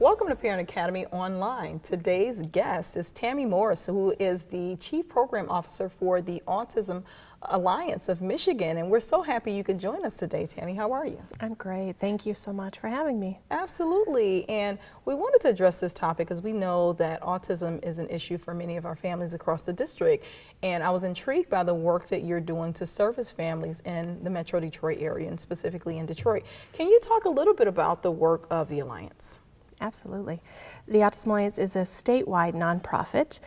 Welcome to Parent Academy Online. Today's guest is Tammy Morris, who is the Chief Program Officer for the Autism Alliance of Michigan. And we're so happy you could join us today, Tammy. How are you? I'm great. Thank you so much for having me. Absolutely. And we wanted to address this topic because we know that autism is an issue for many of our families across the district. And I was intrigued by the work that you're doing to service families in the Metro Detroit area and specifically in Detroit. Can you talk a little bit about the work of the Alliance? Absolutely. The Autism Alliance is a statewide nonprofit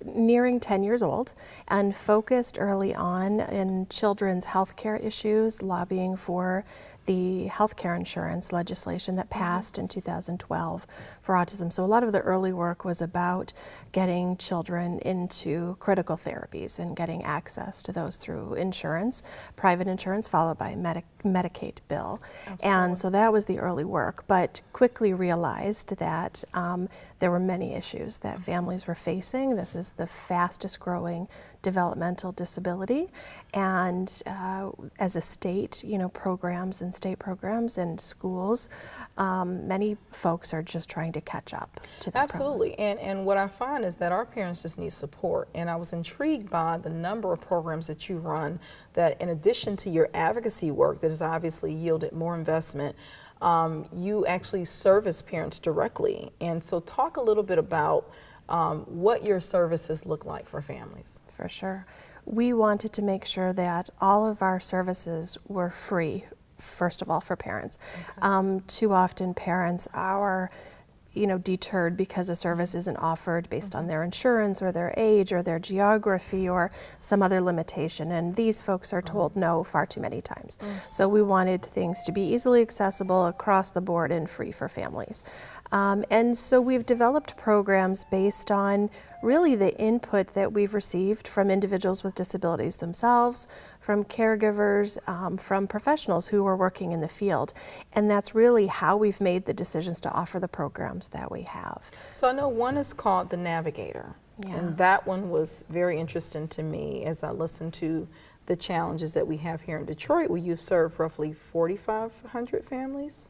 nearing 10 years old and focused early on in children's health care issues, lobbying for the health care insurance legislation that passed in 2012 for autism. So a lot of the early work was about getting children into critical therapies and getting access to those through insurance, private insurance, followed by Medicaid bill. Absolutely. And so that was the early work, but quickly realized that there were many issues that families were facing. This is the fastest growing developmental disability, and as a state, programs and state programs and schools, many folks are just trying to catch up to that. Absolutely. And what I find is that our parents just need support, and I was intrigued by the number of programs that you run that, in addition to your advocacy work that has obviously yielded more investment, you actually service parents directly. And so talk a little bit about what your services look like for families. For sure. We wanted to make sure that all of our services were free, first of all, for parents. Okay. Too often parents are deterred because a service isn't offered based on their insurance or their age or their geography or some other limitation, and these folks are told no far too many times. So we wanted things to be easily accessible across the board and free for families. And so we've developed programs based on really the input that we've received from individuals with disabilities themselves, from caregivers, from professionals who are working in the field. And that's really how we've made the decisions to offer the programs that we have. So I know one is called The Navigator. Yeah. And that one was very interesting to me as I listened to the challenges that we have here in Detroit, where you serve roughly 4,500 families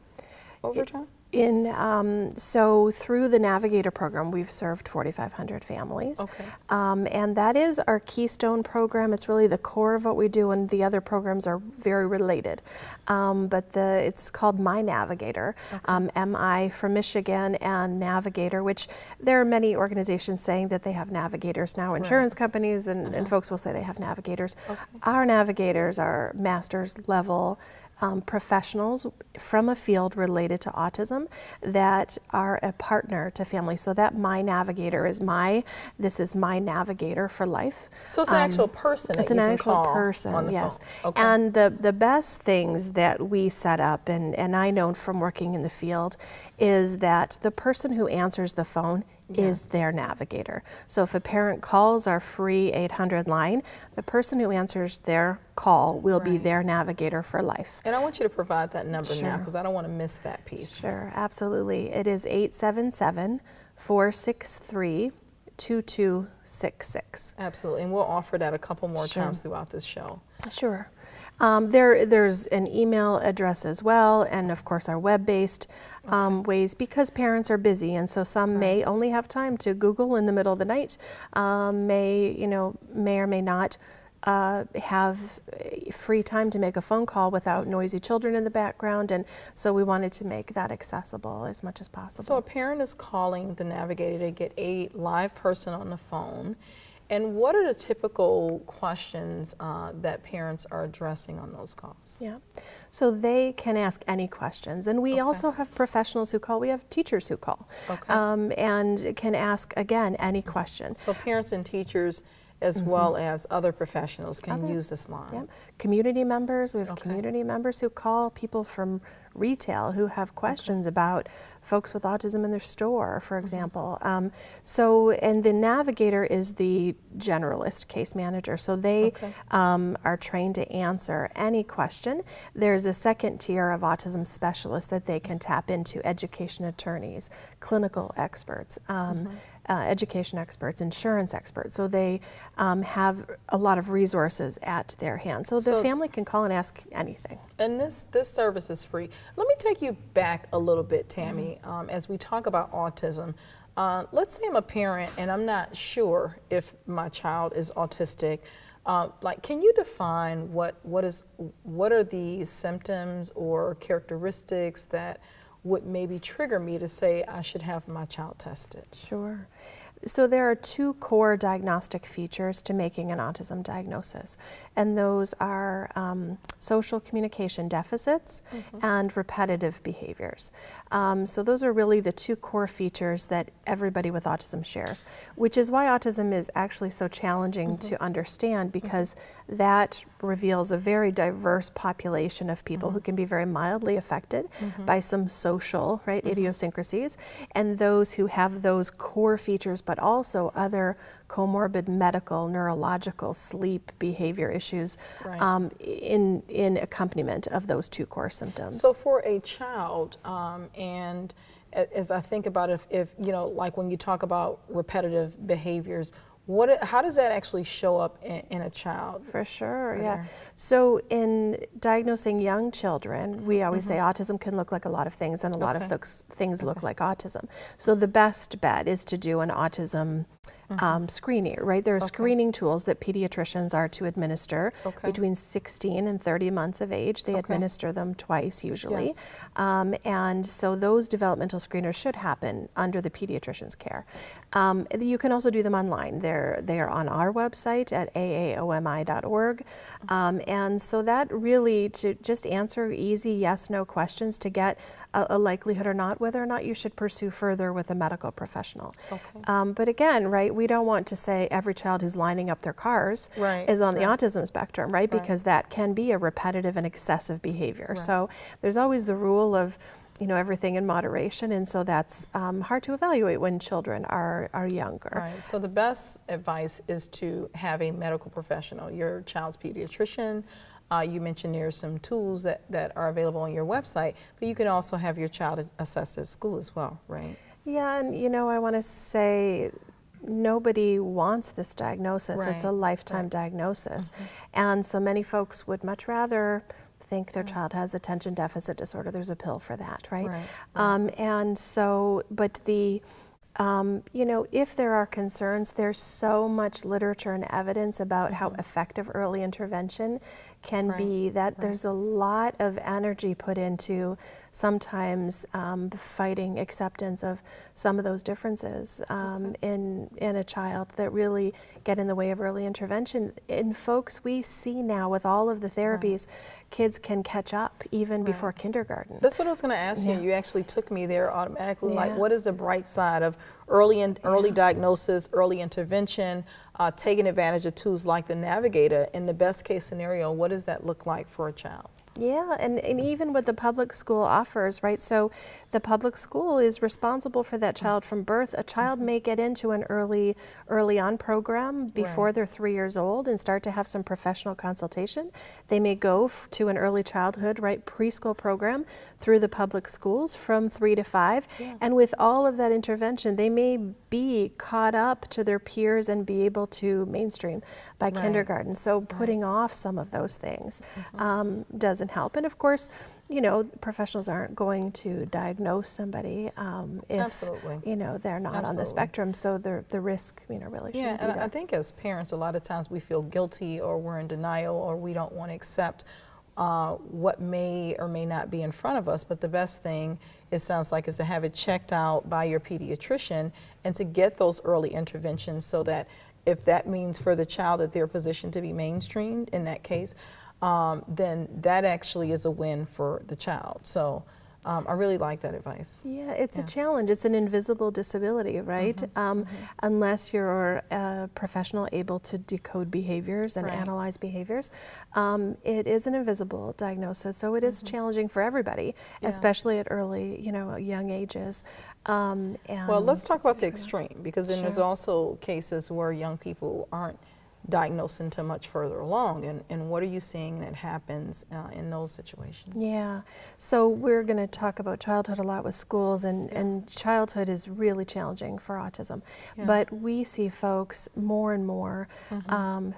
over time? So through the Navigator program, we've served 4,500 families. Okay. And that is our keystone program. It's really the core of what we do, and the other programs are very related. But it's called My Navigator, okay. MI for Michigan and Navigator, which there are many organizations saying that they have navigators now. Insurance companies and folks will say they have navigators. Okay. Our navigators are master's level professionals from a field related to autism that are a partner to families. So that My Navigator is this is My Navigator for life. So it's an actual person. It's an actual person, yes. Okay. And the best things that we set up, and I know from working in the field, is that the person who answers the phone is their navigator. So if a parent calls our free 800 line, the person who answers their call will be their navigator for life. And I want you to provide that number now, because I don't want to miss that piece. Sure, absolutely. It is 877-463-2266. Absolutely, and we'll offer that a couple more times throughout this show. Sure. There's an email address as well, and of course our web-based ways, because parents are busy, and so some may only have time to Google in the middle of the night, may or may not have free time to make a phone call without noisy children in the background, and so we wanted to make that accessible as much as possible. So a parent is calling the Navigator to get a live person on the phone. And what are the typical questions that parents are addressing on those calls? Yeah, so they can ask any questions, and we also have professionals who call. We have teachers who call, and can ask, again, any question. So parents and teachers, as well as other professionals, can use this line. Yeah. Community members, we have community members who call, people from retail who have questions about folks with autism in their store, for example. And the Navigator is the generalist case manager, so they are trained to answer any question. There's a second tier of autism specialists that they can tap into: education attorneys, clinical experts, education experts, insurance experts. So they have a lot of resources at their hands. So the family can call and ask anything. And this service is free. Let me take you back a little bit, Tammy, as we talk about autism. Let's say I'm a parent and I'm not sure if my child is autistic. Like, can you define what are the symptoms or characteristics that would maybe trigger me to say I should have my child tested? Sure. So there are two core diagnostic features to making an autism diagnosis, and those are social communication deficits and repetitive behaviors. So those are really the two core features that everybody with autism shares, which is why autism is actually so challenging to understand, because that reveals a very diverse population of people who can be very mildly affected by some social, idiosyncrasies, and those who have those core features but also other comorbid medical, neurological, sleep, behavior issues in accompaniment of those two core symptoms. So for a child, and as I think about if you know, like when you talk about repetitive behaviors, how does that actually show up in a child? For sure, yeah. So in diagnosing young children, we always say autism can look like a lot of things, and a lot of those things look like autism. So the best bet is to do an autism screening, right? There are screening tools that pediatricians are to administer between 16 and 30 months of age. They administer them twice usually. And so those developmental screeners should happen under the pediatrician's care. You can also do them online. They are on our website at aaomi.org. And so that really, to just answer easy yes/no questions to get a likelihood or not, whether or not you should pursue further with a medical professional. But again, right, we don't want to say every child who's lining up their cars is on the autism spectrum, right? Because that can be a repetitive and excessive behavior. So there's always the rule of, you know, everything in moderation, and so that's hard to evaluate when children are younger. Right, so the best advice is to have a medical professional, your child's pediatrician. You mentioned there are some tools that are available on your website, but you can also have your child assessed at school as well, right? Yeah, and you know, I want to say nobody wants this diagnosis. It's a lifetime diagnosis. And so many folks would much rather think their child has attention deficit disorder. There's a pill for that, right? And so, but the, you know, if there are concerns, there's so much literature and evidence about how effective early intervention can be, that there's a lot of energy put into sometimes fighting acceptance of some of those differences in a child that really get in the way of early intervention. In folks we see now with all of the therapies, kids can catch up even before kindergarten. That's what I was going to ask you. You actually took me there automatically. Like, what is the bright side of early diagnosis, early intervention, taking advantage of tools like the Navigator? In the best case scenario, what does that look like for a child? Yeah, and even what the public school offers, right? So the public school is responsible for that child from birth. A child may get into an early on program before they're 3 years old and start to have some professional consultation. They may go to an early childhood, preschool program through the public schools from 3 to 5. And with all of that intervention, they may be caught up to their peers and be able to mainstream by kindergarten. So putting off some of those things doesn't help. And of course, you know, professionals aren't going to diagnose somebody if you know, they're not on the spectrum. So the risk, you know, really shouldn't be there. I think as parents, a lot of times we feel guilty, or we're in denial, or we don't want to accept what may or may not be in front of us. But the best thing, it sounds like, is to have it checked out by your pediatrician and to get those early interventions, so that if that means for the child that they're positioned to be mainstreamed in that case, then that actually is a win for the child. So I really like that advice. Yeah, it's a challenge. It's an invisible disability, right? Unless you're a professional able to decode behaviors and analyze behaviors. It is an invisible diagnosis, so it is challenging for everybody, especially at early, you know, young ages. And well, let's talk about the extreme, because then there's also cases where young people aren't diagnosed until much further along, and what are you seeing that happens in those situations? Yeah, so we're going to talk about childhood a lot with schools, and childhood is really challenging for autism, but we see folks more and more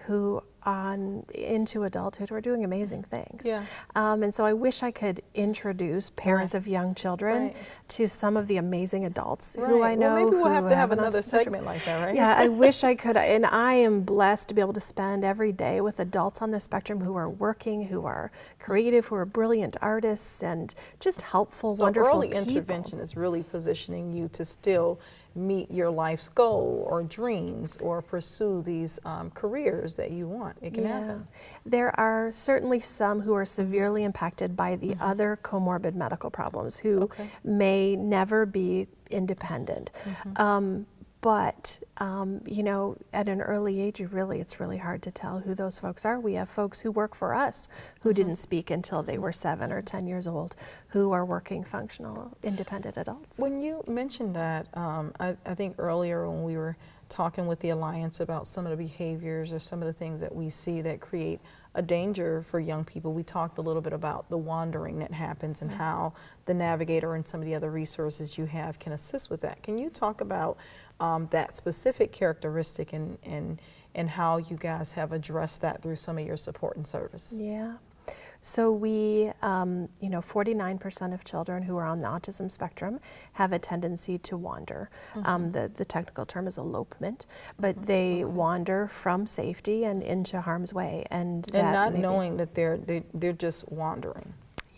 who on into adulthood who are doing amazing things. Yeah. And so I wish I could introduce parents of young children to some of the amazing adults who I know. Well, maybe we'll have to have an another autism spectrum. segment like that, right? Yeah, I wish I could. And I am blessed to be able to spend every day with adults on the spectrum who are working, who are creative, who are brilliant artists, and just helpful, So wonderful early people. intervention is really positioning you to still meet your life's goal or dreams or pursue these careers that you want. It can happen. There are certainly some who are severely impacted by the other comorbid medical problems who may never be independent. But you know, at an early age, it's really hard to tell who those folks are. We have folks who work for us who didn't speak until they were 7 or 10 years old, who are working functional, independent adults. When you mentioned that, I think earlier when we were talking with the Alliance about some of the behaviors or some of the things that we see that create a danger for young people, we talked a little bit about the wandering that happens and how the Navigator and some of the other resources you have can assist with that. Can you talk about that specific characteristic and how you guys have addressed that through some of your support and service? Yeah. So we, you know, 49% of children who are on the autism spectrum have a tendency to wander. The technical term is elopement, but they wander from safety and into harm's way, and not knowing that they're just wandering.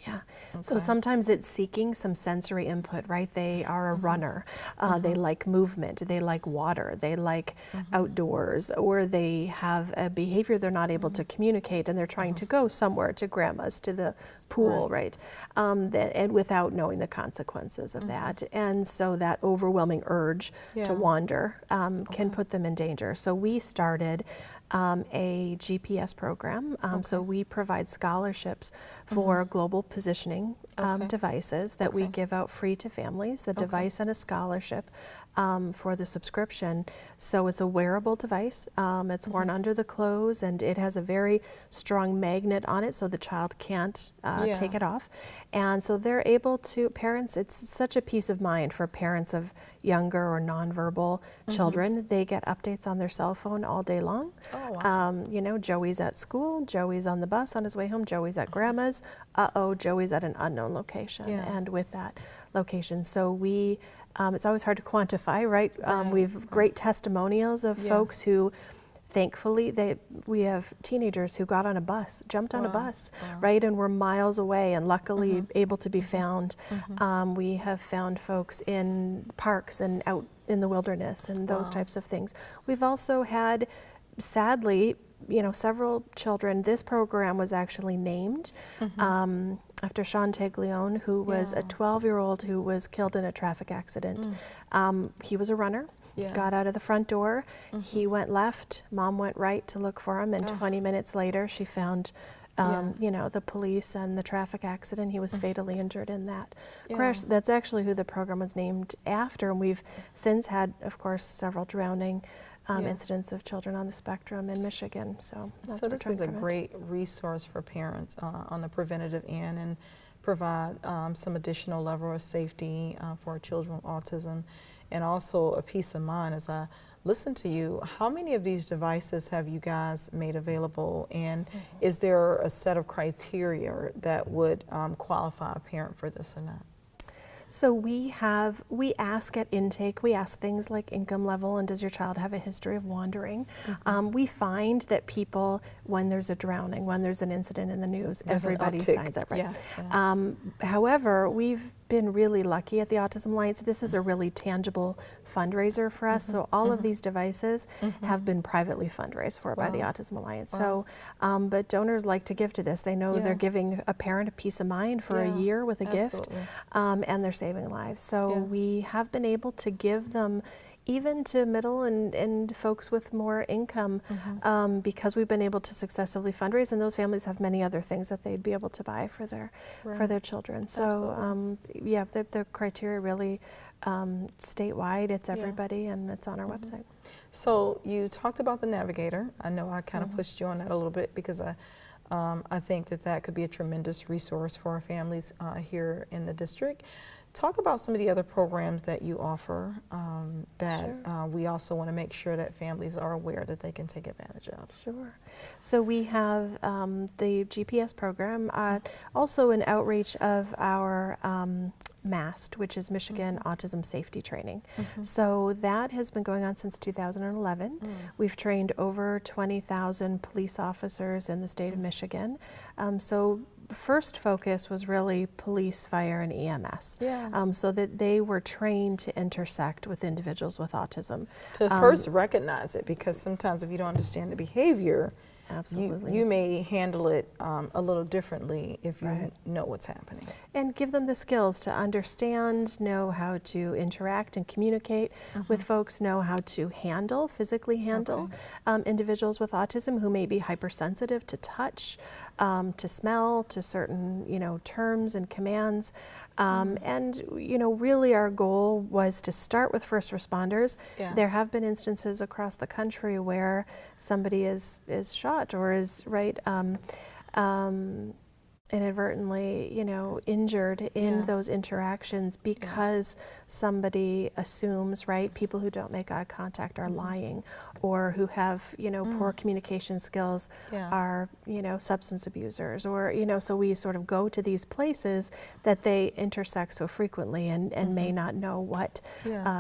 Yeah. So sometimes it's seeking some sensory input, right? They are a runner. They like movement. They like water. They like outdoors, or they have a behavior they're not able to communicate, and they're trying to go somewhere, to grandma's, to the pool, right? And without knowing the consequences of that. And so that overwhelming urge to wander can put them in danger. So we started a GPS program. So we provide scholarships for global positioning devices that we give out free to families, the device and a scholarship for the subscription. So it's a wearable device. It's worn under the clothes, and it has a very strong magnet on it so the child can't take it off. And so they're able to, parents, it's such a peace of mind for parents of younger or nonverbal children. They get updates on their cell phone all day long. Oh, wow. You know, Joey's at school, Joey's on the bus on his way home, Joey's at grandma's, Joey's at an unknown location, and with that location. So we, it's always hard to quantify, right? We've great testimonials of folks who, thankfully, we have teenagers who got on a bus, jumped on a bus, right, and were miles away and luckily able to be found. We have found folks in parks and out in the wilderness and those types of things. We've also had, sadly, you know, several children. This program was actually named after Sean Taglione, who was a 12-year-old who was killed in a traffic accident. He was a runner. Got out of the front door. He went left. Mom went right to look for him, and 20 minutes later, she found, you know, the police and the traffic accident. He was fatally injured in that crash. That's actually who the program was named after, and we've since had, of course, several drowning incidents of children on the spectrum in Michigan. So this is a great resource for parents on the preventative end, and provide some additional level of safety for children with autism, and also a peace of mind. As I listen to you, how many of these devices have you guys made available, and is there a set of criteria that would qualify a parent for this or not? So we ask at intake, we ask things like income level and does your child have a history of wandering. We find that people, when there's a drowning, when there's an incident in the news, everybody signs up, right? However, we've been really lucky at the Autism Alliance. This is a really tangible fundraiser for us. So all of these devices have been privately fundraised for by the Autism Alliance. So, but donors like to give to this. They know they're giving a parent a peace of mind for a year with a gift, and they're saving lives. So we have been able to give them even to middle and folks with more income, because we've been able to successfully fundraise, and those families have many other things that they'd be able to buy for their children. So yeah, the criteria really statewide. It's everybody, and it's on our website. So you talked about the Navigator. I know I kind of pushed you on that a little bit because I think that could be a tremendous resource for our families here in the district. Talk about some of the other programs that you offer that Sure. we also want to make sure that families are aware that they can take advantage of. Sure. So we have the GPS program, also an outreach of our MAST, which is Michigan Autism Safety Training. So that has been going on since 2011. We've trained over 20,000 police officers in the state of Michigan. So first focus was really police, fire, and EMS, so that they were trained to intersect with individuals with autism. To first recognize it, because sometimes if you don't understand the behavior, Absolutely. you may handle it a little differently if you know what's happening. And give them the skills to understand, know how to interact and communicate with folks, know how to physically handle individuals with autism who may be hypersensitive to touch, to smell, to certain, terms and commands. And, really our goal was to start with first responders. There have been instances across the country where somebody is shot or is, inadvertently, injured in those interactions because somebody assumes, people who don't make eye contact are lying, or who have, poor communication skills are, substance abusers, or, so we sort of go to these places that they intersect so frequently and may not know what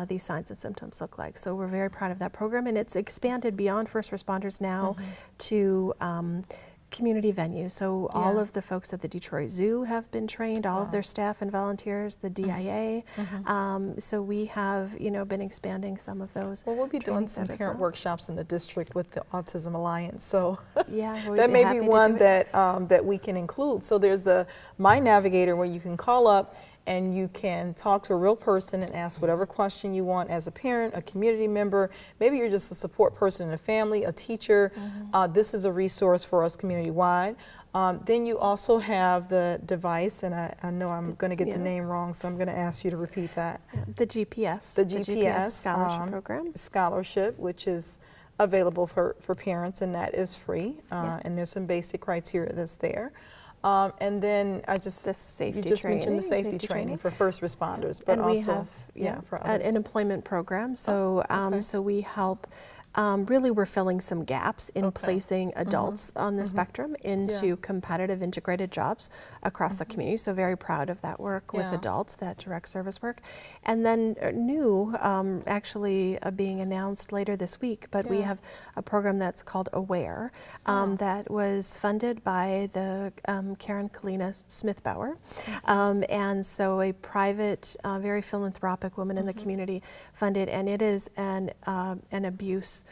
these signs and symptoms look like. So we're very proud of that program, and it's expanded beyond first responders now to community venues. So all of the folks at the Detroit Zoo have been trained, all of their staff and volunteers, the DIA. So we have, been expanding some of those. Well, we'll be doing some parent workshops in the district with the Autism Alliance. So we'd that may be one that that we can include. So there's the My Navigator, where you can call up and you can talk to a real person and ask whatever question you want as a parent, a community member. Maybe you're just a support person in a family, a teacher. This is a resource for us community-wide. Then you also have the device, and I know I'm going to get the name wrong, so I'm going to ask you to repeat that. The GPS. The GPS scholarship program. Scholarship, which is available for parents, and that is free. And there's some basic criteria that's there. And then you just mentioned the safety training for first responders, but and also we have, for others. An employment program. So so we help. Really, we're filling some gaps in placing adults on the spectrum into competitive integrated jobs across the community. So very proud of that work with adults, that direct service work. And then new, actually being announced later this week, but we have a program that's called Aware that was funded by the Karen Kalina Smith-Bauer. And so a private, very philanthropic woman in the community funded, and it is an abuse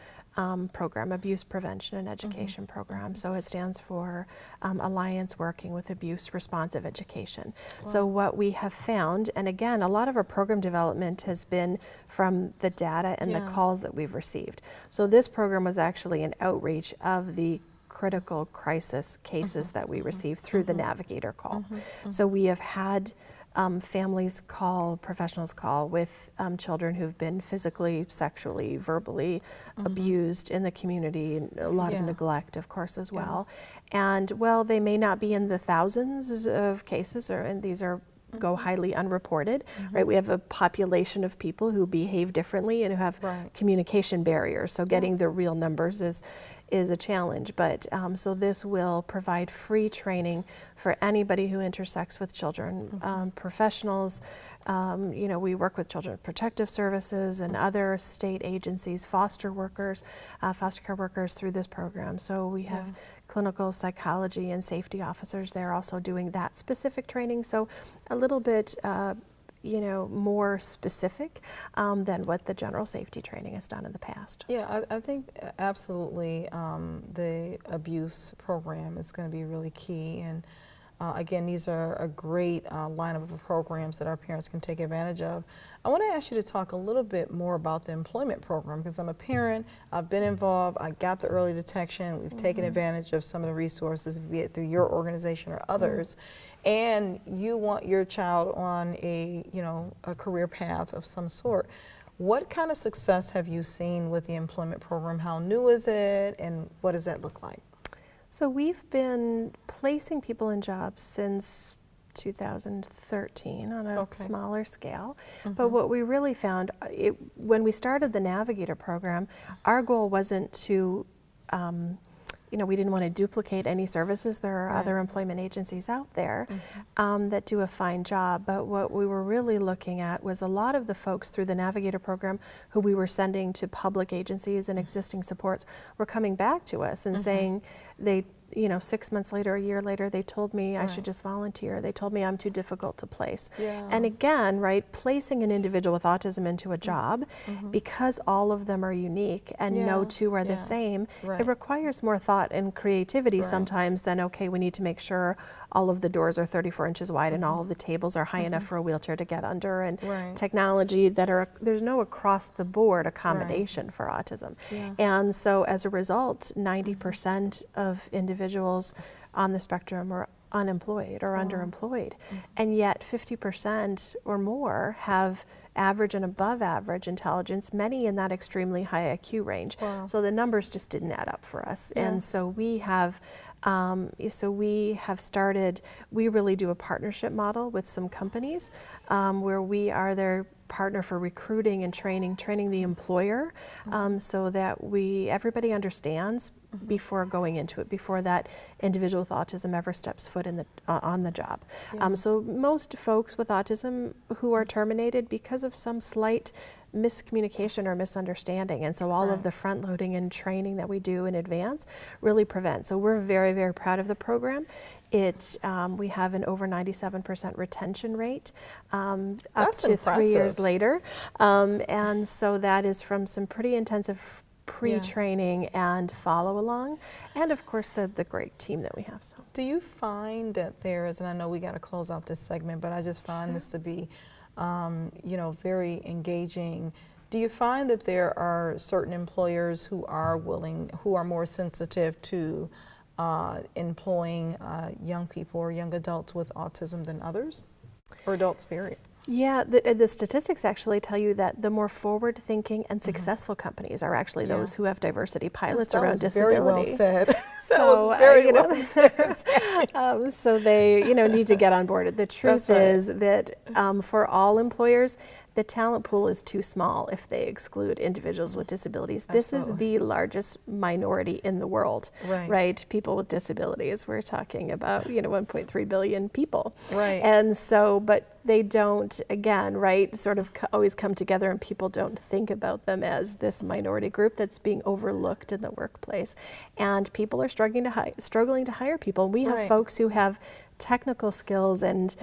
program, abuse prevention and education program. So it stands for Alliance Working with Abuse Responsive Education. So what we have found, and again, a lot of our program development has been from the data and the calls that we've received. So this program was actually an outreach of the critical crisis cases that we received through the Navigator call. So we have had families call, professionals call with children who've been physically, sexually, verbally abused in the community, and a lot of neglect, of course, as well. And while they may not be in the thousands of cases, and these are go highly unreported, right? We have a population of people who behave differently and who have communication barriers. So getting the real numbers is a challenge. But so this will provide free training for anybody who intersects with children, professionals. We work with Children Protective Services and other state agencies, foster workers, foster care workers through this program. So we have clinical psychology and safety officers there also doing that specific training. So a little bit more specific than what the general safety training has done in the past. Yeah, I think absolutely the abuse program is going to be really key. And again, these are a great lineup of programs that our parents can take advantage of. I want to ask you to talk a little bit more about the employment program, because I'm a parent, I've been involved, I got the early detection, we've taken advantage of some of the resources, be it through your organization or others, and you want your child on a career path of some sort. What kind of success have you seen with the employment program? How new is it, and what does that look like? So we've been placing people in jobs since 2013 on a Okay. smaller scale. But what we really found, when we started the Navigator program, our goal wasn't to, we didn't want to duplicate any services. There are Right. other employment agencies out there that do a fine job. But what we were really looking at was a lot of the folks through the Navigator program who we were sending to public agencies and existing supports were coming back to us and saying they, 6 months later, a year later, they told me I should just volunteer. They told me I'm too difficult to place. Yeah. And again, right, placing an individual with autism into a job, because all of them are unique and no two are the same, Right. it requires more thought and creativity sometimes than, okay, we need to make sure all of the doors are 34 inches wide and all of the tables are high enough for a wheelchair to get under, and Right. technology there's no across the board accommodation for autism. Yeah. And so as a result, 90% of individuals on the spectrum are unemployed or underemployed. And yet 50% or more have average and above average intelligence, many in that extremely high IQ range. Wow. So the numbers just didn't add up for us. And so we have started, we really do a partnership model with some companies where we are their partner for recruiting and training the employer, so that everybody understands before going into it, before that individual with autism ever steps foot on the job. So most folks with autism who are terminated because of some slight miscommunication or misunderstanding, and so all of the front loading and training that we do in advance really prevent. So we're very, very proud of the program. We have an over 97% retention rate up That's to 3 years impressive. later, and so that is from some pretty intensive pre-training and follow along, and of course the great team that we have. So Do you find that there is, and I know we got to close out this segment, but I just find this to be, very engaging. Do you find that there are certain employers who are more sensitive to employing young people or young adults with autism than others, or adults, period? yeah, the statistics actually tell you that the more forward-thinking and successful companies are actually those who have diversity pilots That around was disability. very well said. That So, was very well said. So they, need to get on board. The truth is that for all employers, the talent pool is too small if they exclude individuals with disabilities. This is the largest minority in the world, right? People with disabilities. We're talking about, 1.3 billion people. Right. And so, but they don't, again, right, sort of always come together, and people don't think about them as this minority group that's being overlooked in the workplace. And people are struggling to hire people. We have folks who have technical skills and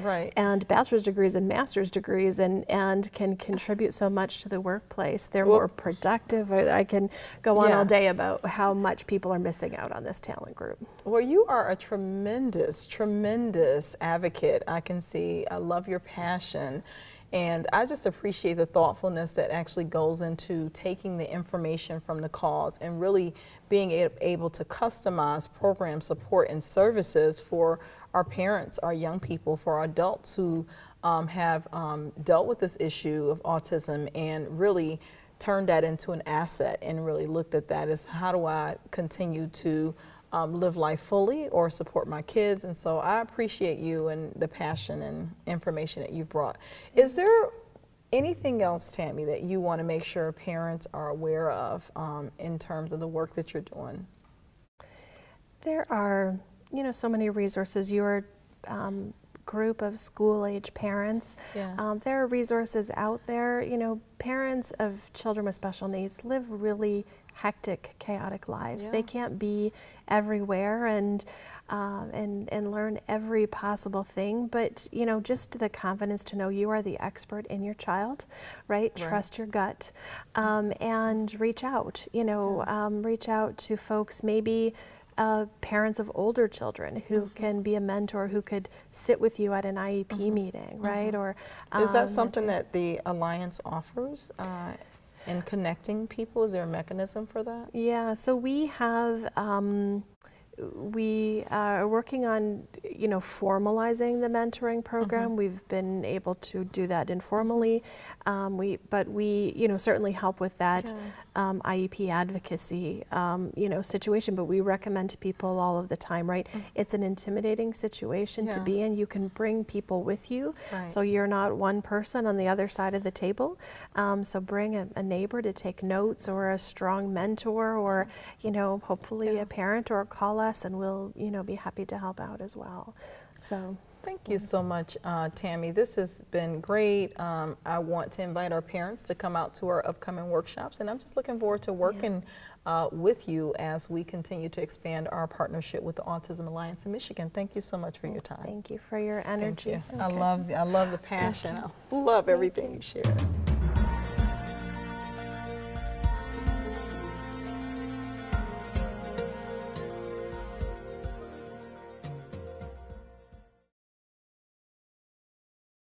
bachelor's degrees and master's degrees and can contribute so much to the workplace. They're more productive. I can go on all day about how much people are missing out on this talent group. Well, you are a tremendous, tremendous advocate. I can see. I love your passion. And I just appreciate the thoughtfulness that actually goes into taking the information from the cause and really being able to customize program support and services for our parents, our young people, for our adults who have dealt with this issue of autism, and really turned that into an asset and really looked at that as, how do I continue to live life fully or support my kids? And so I appreciate you and the passion and information that you've brought. Is there anything else, Tammy, that you want to make sure parents are aware of in terms of the work that you're doing? There are, so many resources. Your group of school-age parents, there are resources out there. Parents of children with special needs live really hectic, chaotic lives. They can't be everywhere and learn every possible thing, but just the confidence to know you are the expert in your child, right? Trust your gut, and reach out. Reach out to folks, maybe parents of older children who can be a mentor, who could sit with you at an IEP meeting, right? Or is that something that the Alliance offers? In connecting people, is there a mechanism for that? Yeah, so we have We are working on, formalizing the mentoring program. We've been able to do that informally, but we, certainly help with that IEP advocacy, situation. But we recommend to people all of the time, right? It's an intimidating situation to be in. You can bring people with you, so you're not one person on the other side of the table. So bring a neighbor to take notes, or a strong mentor, or hopefully a parent, or call us and we'll be happy to help out as well. So thank you so much, Tammy. This has been great. I want to invite our parents to come out to our upcoming workshops, and I'm just looking forward to working with you as we continue to expand our partnership with the Autism Alliance in Michigan. Thank you so much for your time. Thank you for your energy. Thank you. I love the passion. I love everything you shared.